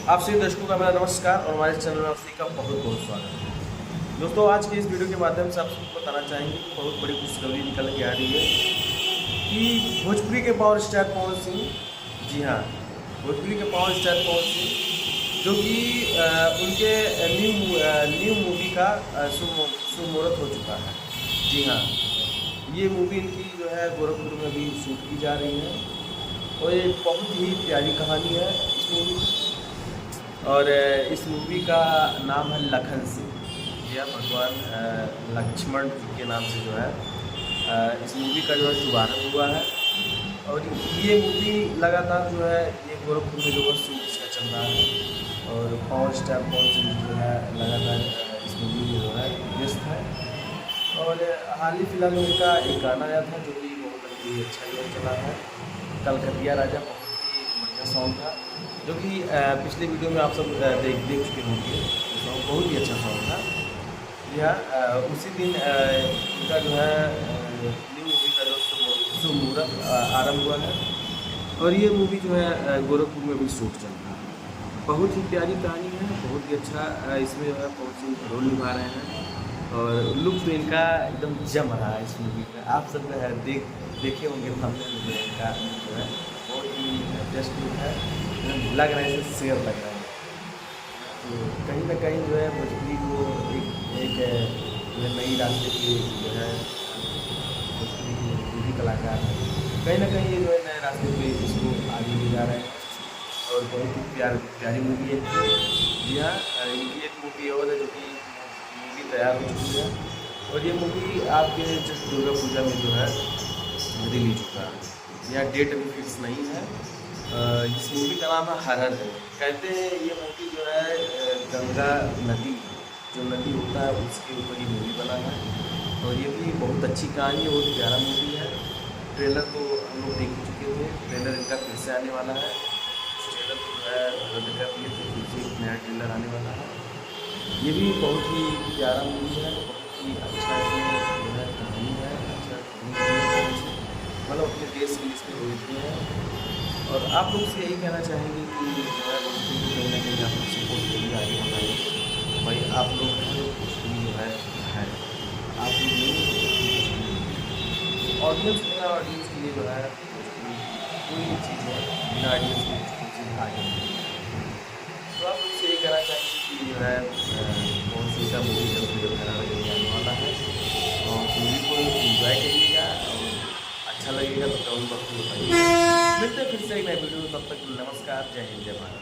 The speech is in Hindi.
आप सभी दर्शकों का मेरा नमस्कार और हमारे चैनल में आप सभी का बहुत बहुत स्वागत है। दोस्तों, आज के इस वीडियो के माध्यम से आप सबको बताना चाहेंगे कि बहुत बड़ी खुशखबरी निकल के आ रही है कि भोजपुरी के पावर स्टार पवन सिंह, जी हाँ, भोजपुरी के पावर स्टार पवन सिंह जो कि उनके न्यू मूवी का शुभ हो चुका है। जी हाँ, ये मूवी इनकी जो है गोरखपुर में भी शूट की जा रही है और ये बहुत ही प्यारी कहानी है इस मूवी की। और इस मूवी का नाम है लखन सिंह। यह भगवान लक्ष्मण जी के नाम से जो है इस मूवी का जो है शुभारंभ हुआ है। और ये मूवी लगातार जो है ये गोरखपुर में जो है शूट इसका चल रहा है और पावर स्टार पवन सिंह जो है लगातार इस मूवी में जो है व्यस्त है। और हाल ही फिलहाल उनका एक गाना आया था जो कि बहुत ही अच्छा ही चला है, कलकतिया राजा, बहुत ही बढ़िया सॉन्ग था जो कि पिछले वीडियो में आप सब देख चुके होंगे। सॉन्ग बहुत ही अच्छा सॉन्ग था। यह उसी दिन उनका जो है न्यू मूवी का जो शुभ मुहूर्त आरंभ हुआ है और ये मूवी जो है गोरखपुर में भी शूट चल रहा है। बहुत ही प्यारी कहानी है, बहुत ही अच्छा इसमें जो है पवन सिंह रोल निभा रहे हैं और लुक तो इनका एकदम जम रहा है इस मूवी का। आप सब देखे होंगे थंबनेल में इनका जो है बहुत ही बेस्ट लुक है, लग रहा है इसे शेयर लग रहा है। तो कहीं ना कहीं जो है भोजपुरी को एक जो है नई रास्ते की जो है भोजपुरी की जो भी कलाकार है कहीं ना कहीं ये जो है नए रास्ते पे इसको आगे ले जा रहे हैं और बहुत ही प्यारी मूवी है। जी हाँ, इनकी एक मूवी और है जो कि मूवी तैयार हो चुकी है और ये मूवी आपके जस्ट दुर्गा पूजा में जो है रिलीज होगा। यहाँ डेट अभी फिक्स नहीं है। इस मूवी का नाम है हरर है। कहते हैं ये मूवी जो है गंगा नदी, जो नदी होता है उसके ऊपर ये मूवी बना है और ये भी बहुत अच्छी कहानी है, बहुत प्यारा मूवी है। ट्रेलर तो हम लोग देख चुके थे, ट्रेलर इनका फिर से आने वाला है। ट्रेलर तो जो है रद्द कर दिए थे, फिर से एक नया ट्रेलर आने वाला है। ये भी बहुत ही प्यारा मूवी है, बहुत ही अच्छा इसमें जो है कहानी है, अच्छा मतलब अपने देश के लिए इसमें रोहित हैं। और आप लोग से यही कहना चाहेंगे कि जो है भोजपुरी को कहीं ना कहीं आप लोग सपोर्ट करिए, आगे बढ़ाइए। भाई आप लोग भोजपुरी जो है आप लोग नहीं, ऑडियंस बिना ऑडियंस के लिए जो है भोजपुरी कोई भी चीज़ है बिना ऑडियंस के कोई चीज़ आगे नहीं। तो आप लोग से यही कहना चाहेंगे कि जो है कौन सी का मूवी जल्द वीडियो वगैरह आने वाला है और मूवी को इन्जॉय करिएगा और अच्छा लगेगा तो कमेंट बॉक्स में बताइए। मिलते हैं फिर से एक नए वीडियो, तब तक नमस्कार, जय हिंद, जय भारत।